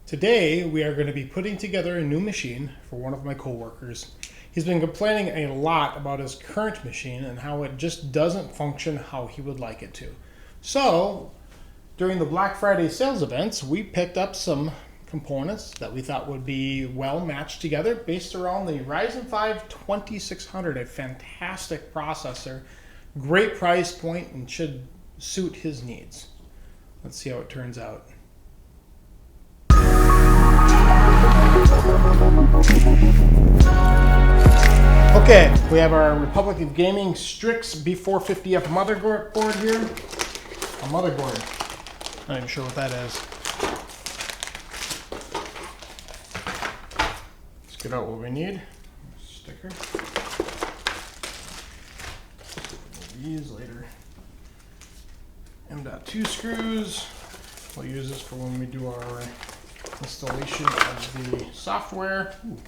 Today we are going to be putting together a new machine for one of my coworkers. He's been complaining a lot about his current machine and how it just doesn't function how he would like it to. So during the Black Friday sales events, we picked up some components that we thought would be well matched together based around the Ryzen 5 2600, a fantastic processor, great price point, and should suit his needs. Let's see how it turns out. Okay, we have our Republic of Gaming Strix B450F motherboard here. A motherboard. Not even sure what that is. Let's get out what we need. Sticker. These later. M.2 screws. We'll use this for when we do our installation of the software. Ooh,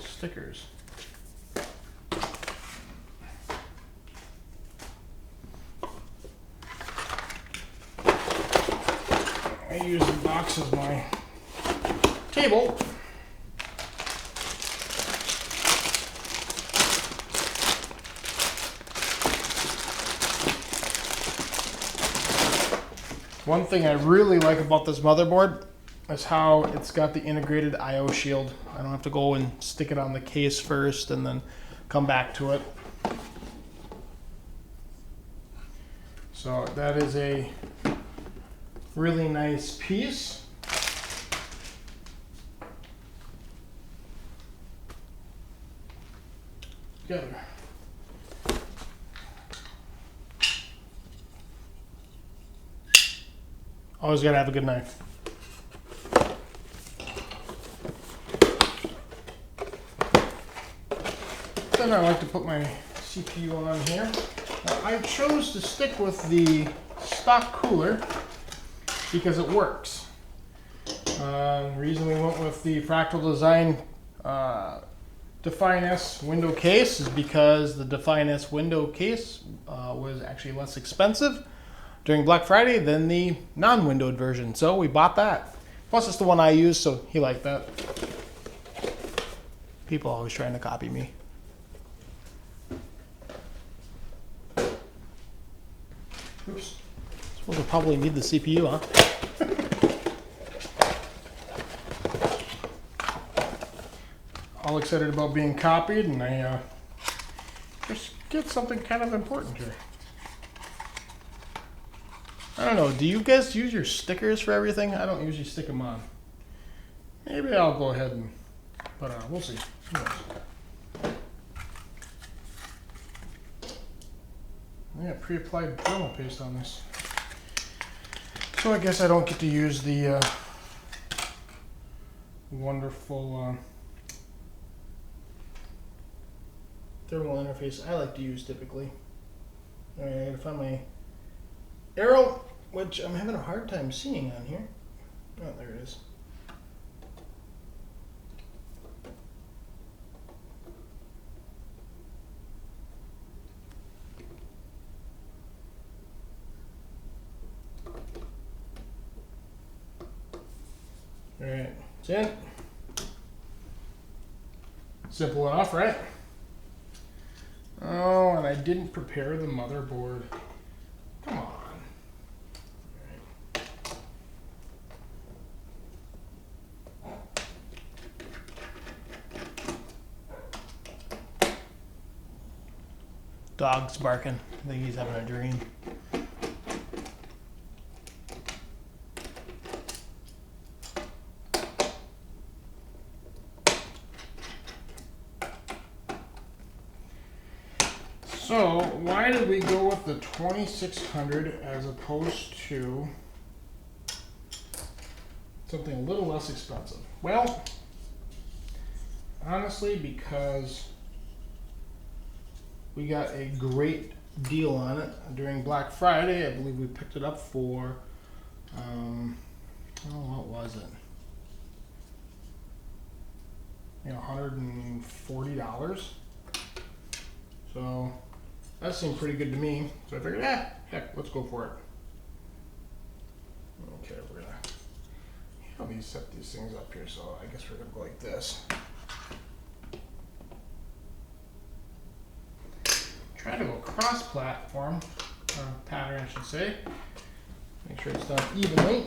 stickers. I use the box as my table. One thing I really like about this motherboard is how it's got the integrated I/O shield. I don't have to go and stick it on the case first and then come back to it. So that is a really nice piece. Together. Always gotta have a good knife. Then I like to put my CPU on here. Now, I chose to stick with the stock cooler because it works. The reason we went with the Fractal Design Define S window case is because the Define S window case was actually less expensive during Black Friday than the non-windowed version. So we bought that. Plus it's the one I use, so he liked that. People always trying to copy me. Oops. Suppose we'll probably need the CPU, huh? All excited about being copied, and I just get something kind of important here. I don't know, do you guys use your stickers for everything? I don't usually stick them on. Maybe I'll go ahead and, but we'll see. Who knows? I got pre-applied thermal paste on this. So I guess I don't get to use the wonderful thermal interface I like to use typically. Alright, I gotta find my arrow, which I'm having a hard time seeing on here. Oh, there it is. Alright, it's in. Simple enough, right? Oh, and I didn't prepare the motherboard. Come on. Dog's barking. I think he's having a dream. So, why did we go with the 2600 as opposed to something a little less expensive? Well, honestly, because we got a great deal on it during Black Friday. I believe we picked it up for, what was it? $140. So that seemed pretty good to me. So I figured, heck, let's go for it. Okay, we're gonna set these things up here, so I guess we're gonna go like this. Try to go cross-platform, pattern I should say. Make sure it's done evenly.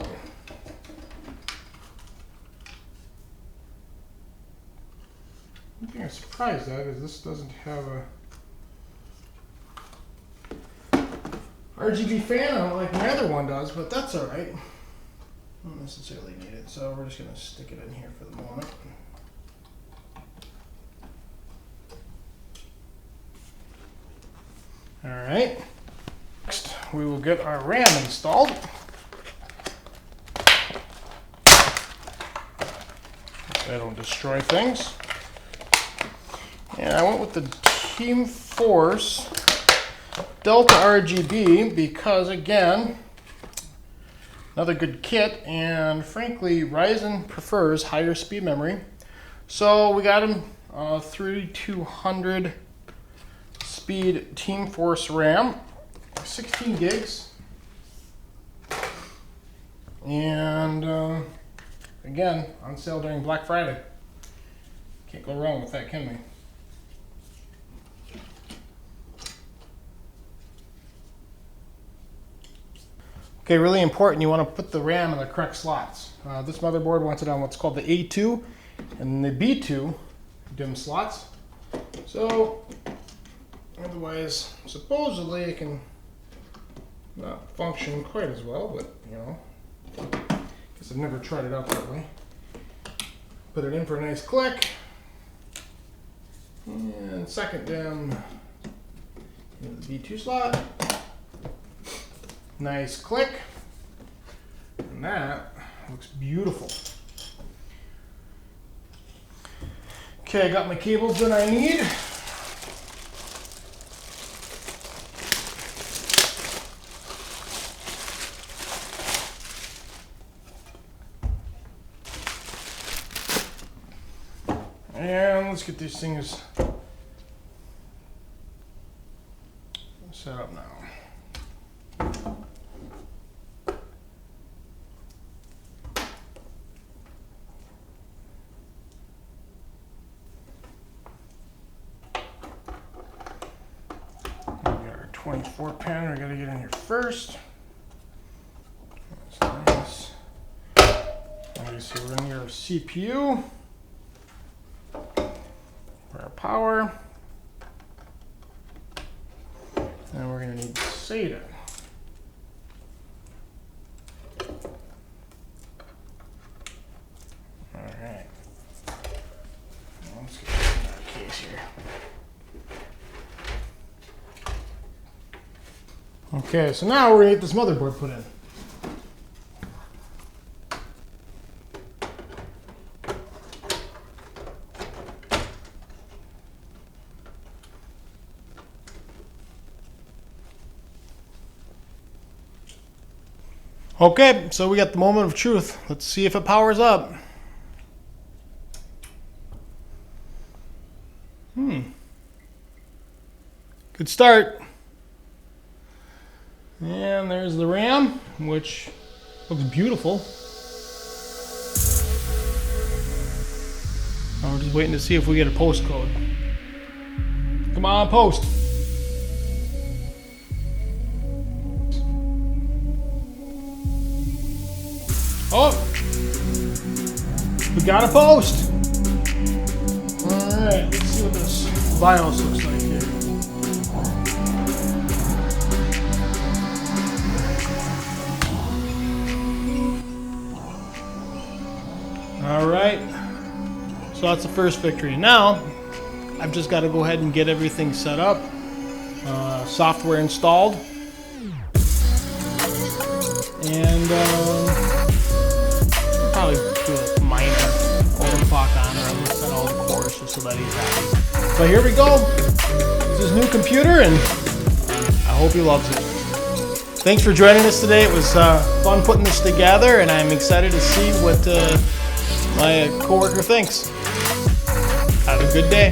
One thing I'm surprised at is this doesn't have a RGB fan like my other one does, but that's all right. Don't necessarily need it, so we're just going to stick it in here for the moment. All right. Next, we will get our RAM installed. I don't destroy things. And I went with the Team Force Delta RGB because, again, another good kit, and frankly, Ryzen prefers higher speed memory. So we got him 3200 speed Team Force RAM, 16 gigs. And again, on sale during Black Friday. Can't go wrong with that, can we? Okay, really important, you want to put the RAM in the correct slots. This motherboard wants it on what's called the A2 and the B2 DIMM slots. So, otherwise, supposedly it can not function quite as well, but you know, because I've never tried it out that way. Put it in for a nice click. And second DIMM in the B2 slot. Nice click, and that looks beautiful. Okay, I got my cables that I need. And let's get these things set up now. We got our 24 pin, we gotta get in here first. That's nice. Obviously we're in here with CPU. For our power. And we're going to need SATA. Alright. Let's get this in our case here. Okay, so now we're going to get this motherboard put in. Okay, so we got the moment of truth. Let's see if it powers up. Good start. And there's the RAM, which looks beautiful. Now we're just waiting to see if we get a post code. Come on, post. Oh, we got a post. All right, let's see what this BIOS looks like here. All right, so that's the first victory. Now, I've just got to go ahead and get everything set up, software installed, and probably do a minor overclock on her. I'm going to set all the cores just so that he's happy. So here we go. This is his new computer, and I hope he loves it. Thanks for joining us today. It was fun putting this together, and I'm excited to see what my coworker thinks. Have a good day.